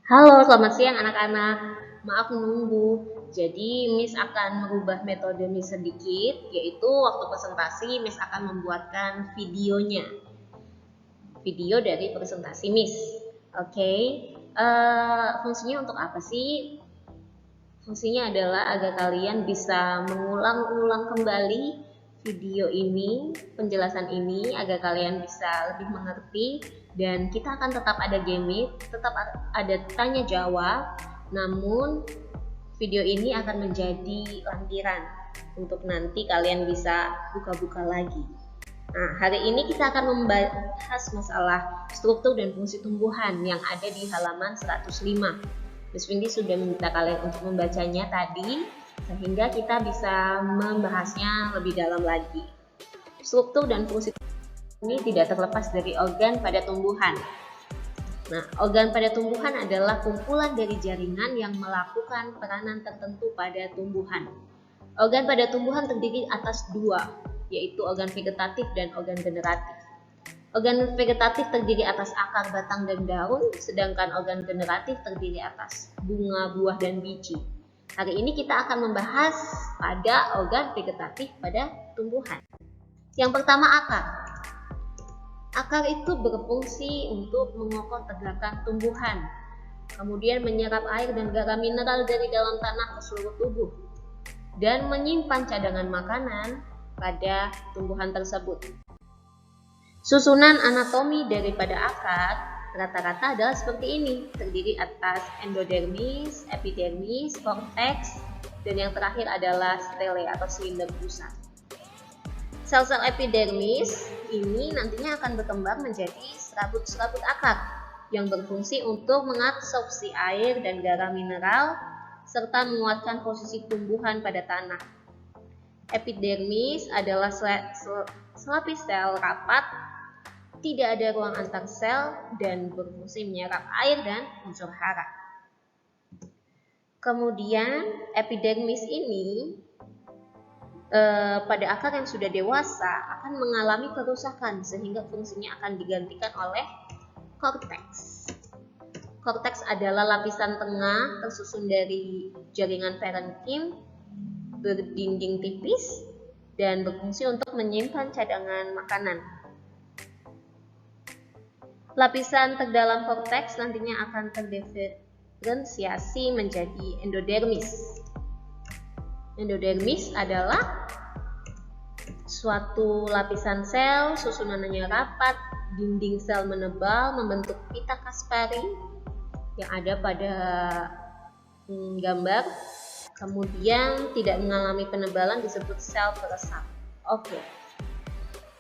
Halo, selamat siang anak-anak. Maaf menunggu. Jadi, Miss akan merubah metode Miss sedikit, yaitu waktu presentasi Miss akan membuatkan videonya. Video dari presentasi Miss. Oke. Fungsinya untuk apa sih? Fungsinya adalah agar kalian bisa mengulang-ulang kembali video ini, penjelasan ini, agar kalian bisa lebih mengerti, dan kita akan tetap ada game, tetap ada tanya jawab, namun video ini akan menjadi lampiran untuk nanti kalian bisa buka-buka lagi. Nah, hari ini kita akan membahas masalah struktur dan fungsi tumbuhan yang ada di halaman 105. Miss Windy sudah meminta kalian untuk membacanya tadi, sehingga kita bisa membahasnya lebih dalam lagi. Struktur dan fungsi ini tidak terlepas dari organ pada tumbuhan. Nah, organ pada tumbuhan adalah kumpulan dari jaringan yang melakukan peranan tertentu pada tumbuhan. Organ pada tumbuhan terdiri atas dua, yaitu organ vegetatif dan organ generatif. Organ vegetatif terdiri atas akar, batang, dan daun, sedangkan organ generatif terdiri atas bunga, buah, dan biji. Hari ini kita akan membahas pada organ vegetatif pada tumbuhan. Yang pertama, akar. Akar itu berfungsi untuk mengokoh tegakan tumbuhan, kemudian menyerap air dan garam mineral dari dalam tanah ke seluruh tubuh, dan menyimpan cadangan makanan pada tumbuhan tersebut. Susunan anatomi daripada akar rata-rata adalah seperti ini, terdiri atas endodermis, epidermis, korteks, dan yang terakhir adalah stele atau silinder pusat. Sel-sel epidermis ini nantinya akan berkembang menjadi serabut-serabut akar yang berfungsi untuk mengabsorpsi air dan garam mineral serta menguatkan posisi tumbuhan pada tanah. Epidermis adalah selapis sel rapat, tidak ada ruang antar sel, dan berfungsi menyerap air dan unsur hara. Kemudian epidermis ini pada akar yang sudah dewasa akan mengalami kerusakan sehingga fungsinya akan digantikan oleh korteks. Korteks adalah lapisan tengah tersusun dari jaringan parenkim berdinding tipis dan berfungsi untuk menyimpan cadangan makanan. Lapisan terdalam korteks nantinya akan terdiferensiasi menjadi endodermis. Endodermis adalah suatu lapisan sel, susunannya rapat, dinding sel menebal membentuk pita Kaspari yang ada pada gambar. Kemudian tidak mengalami penebalan disebut sel peresap. Oke.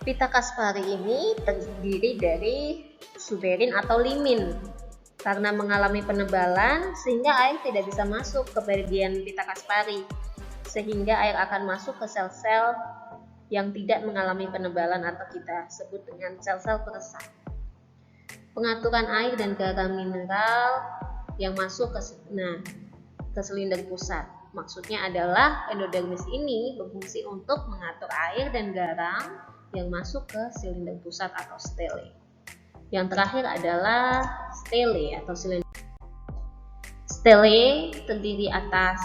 Pita Kaspari ini terdiri dari suberin atau limin. Karena mengalami penebalan, sehingga air tidak bisa masuk ke bagian pita Kaspari, sehingga air akan masuk ke sel-sel yang tidak mengalami penebalan atau kita sebut dengan sel-sel peresap. Pengaturan air dan garam mineral yang masuk ke silinder pusat. Maksudnya adalah endodermis ini berfungsi untuk mengatur air dan garam yang masuk ke silinder pusat atau stele. Yang terakhir adalah stele atau silinder. Stele terdiri atas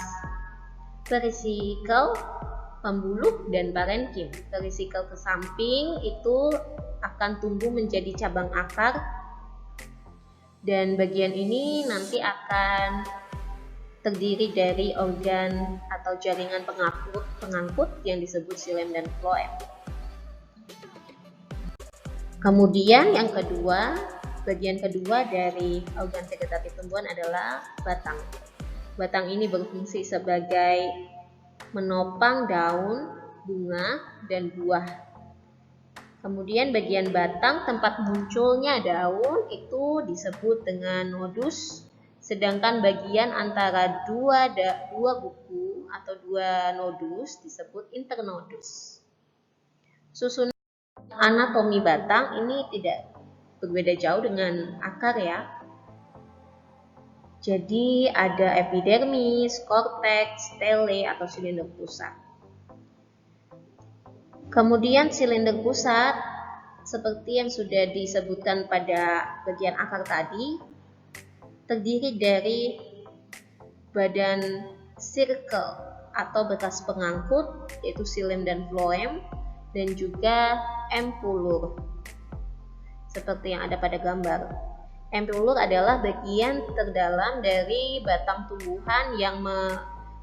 perisikel, pembuluh, dan parenkim. Perisikel ke samping itu akan tumbuh menjadi cabang akar, dan bagian ini nanti akan terdiri dari organ atau jaringan pengangkut yang disebut xilem dan floem. Kemudian yang kedua, bagian kedua dari organ vegetatif tumbuhan adalah batang. Batang ini berfungsi sebagai menopang daun, bunga, dan buah. Kemudian bagian batang tempat munculnya daun itu disebut dengan nodus, sedangkan bagian antara dua buku atau dua nodus disebut internodus. Susunan anatomi batang ini tidak berbeda jauh dengan akar ya. Jadi ada epidermis, korteks, stele atau silinder pusat. Kemudian silinder pusat seperti yang sudah disebutkan pada bagian akar tadi terdiri dari badan circle atau bekas pengangkut, yaitu xilem dan phloem, dan juga empulur seperti yang ada pada gambar. Empulur adalah bagian terdalam dari batang tumbuhan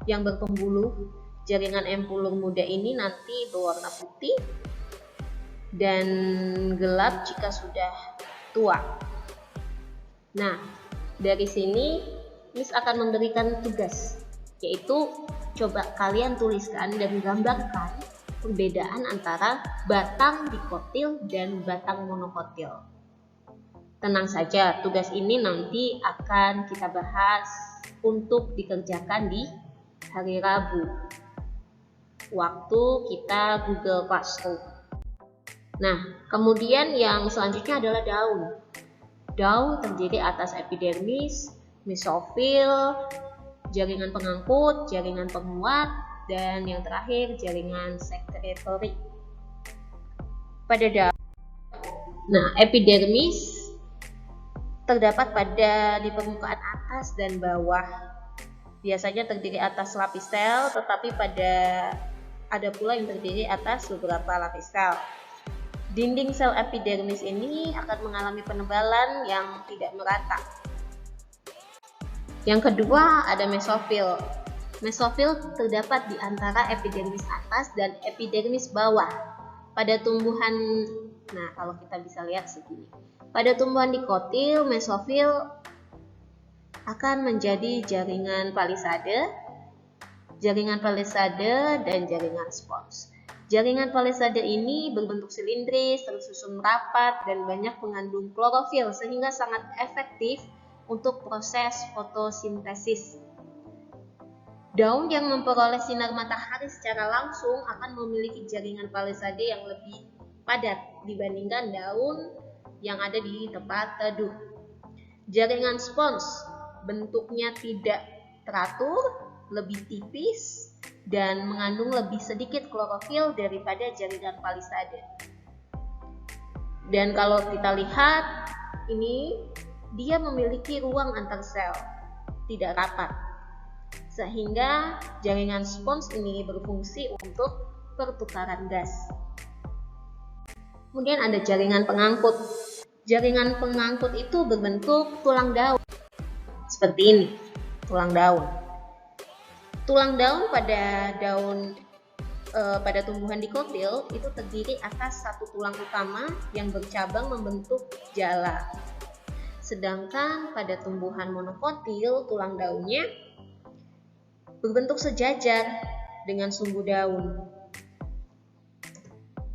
yang berpembuluh. Jaringan empulur muda ini nanti berwarna putih dan gelap jika sudah tua. Nah, dari sini Miss akan memberikan tugas, yaitu coba kalian tuliskan dan gambarkan perbedaan antara batang dikotil dan batang monokotil. Tenang saja, tugas ini nanti akan kita bahas untuk dikerjakan di hari Rabu, waktu kita Google Classroom. Nah, kemudian yang selanjutnya adalah daun. Daun terdiri atas epidermis, mesofil, jaringan pengangkut, jaringan penguat, dan yang terakhir jaringan sekretorik. Pada daun, nah epidermis terdapat di permukaan atas dan bawah. Biasanya terdiri atas lapis sel, tetapi ada pula yang terdiri atas beberapa lapis sel. Dinding sel epidermis ini akan mengalami penebalan yang tidak merata. Yang kedua ada mesofil. Mesofil terdapat di antara epidermis atas dan epidermis bawah. Pada tumbuhan, nah kalau kita bisa lihat segini. Pada tumbuhan dikotil, mesofil akan menjadi jaringan palisade, dan jaringan spons. Jaringan palisade ini berbentuk silindris, tersusun rapat, dan banyak mengandung klorofil sehingga sangat efektif untuk proses fotosintesis. Daun yang memperoleh sinar matahari secara langsung akan memiliki jaringan palisade yang lebih padat dibandingkan daun yang ada di tempat teduh. Jaringan spons bentuknya tidak teratur, lebih tipis, dan mengandung lebih sedikit klorofil daripada jaringan palisade. Dan kalau kita lihat, ini dia memiliki ruang antar sel, tidak rapat. Sehingga jaringan spons ini berfungsi untuk pertukaran gas. Kemudian ada jaringan pengangkut. Jaringan pengangkut itu berbentuk tulang daun. Seperti ini, tulang daun. Tulang daun pada tumbuhan dikotil itu terdiri atas satu tulang utama yang bercabang membentuk jala. Sedangkan pada tumbuhan monokotil, tulang daunnya berbentuk sejajar dengan sumbu daun.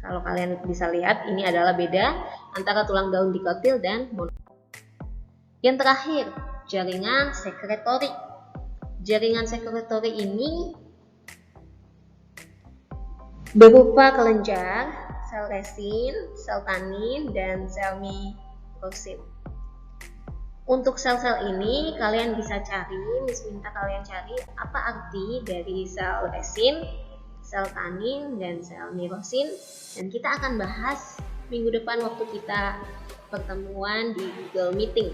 Kalau kalian bisa lihat, ini adalah beda antara tulang daun dikotil dan monokotil. Yang terakhir, jaringan sekretorik. Jaringan sekretorik ini berupa kelenjar, sel resin, sel tanin, dan sel mirosin. Untuk sel-sel ini kalian bisa cari, Miss minta kalian cari apa arti dari sel resin, sel tanin, dan sel mirosin, dan kita akan bahas minggu depan waktu kita pertemuan di Google Meeting.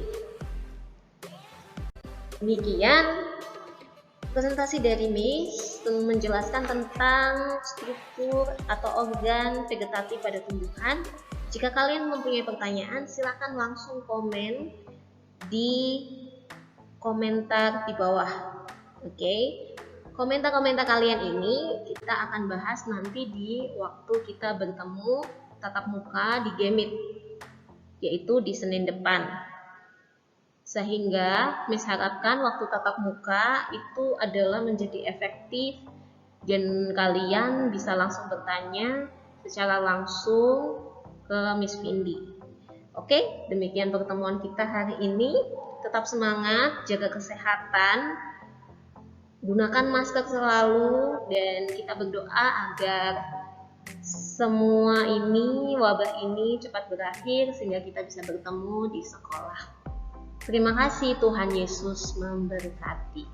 Demikian presentasi dari Miss menjelaskan tentang struktur atau organ vegetatif pada tumbuhan. Jika kalian mempunyai pertanyaan, silakan langsung komen di komentar di bawah. Oke. Komentar-komentar kalian ini kita akan bahas nanti di waktu kita bertemu tatap muka di Gamit, yaitu di Senin depan. Sehingga Miss harapkan waktu tatap muka itu adalah menjadi efektif dan kalian bisa langsung bertanya secara langsung ke Miss Vindi. Oke, demikian pertemuan kita hari ini. Tetap semangat, jaga kesehatan, gunakan masker selalu, dan kita berdoa agar semua wabah ini cepat berakhir sehingga kita bisa bertemu di sekolah. Terima kasih, Tuhan Yesus memberkati.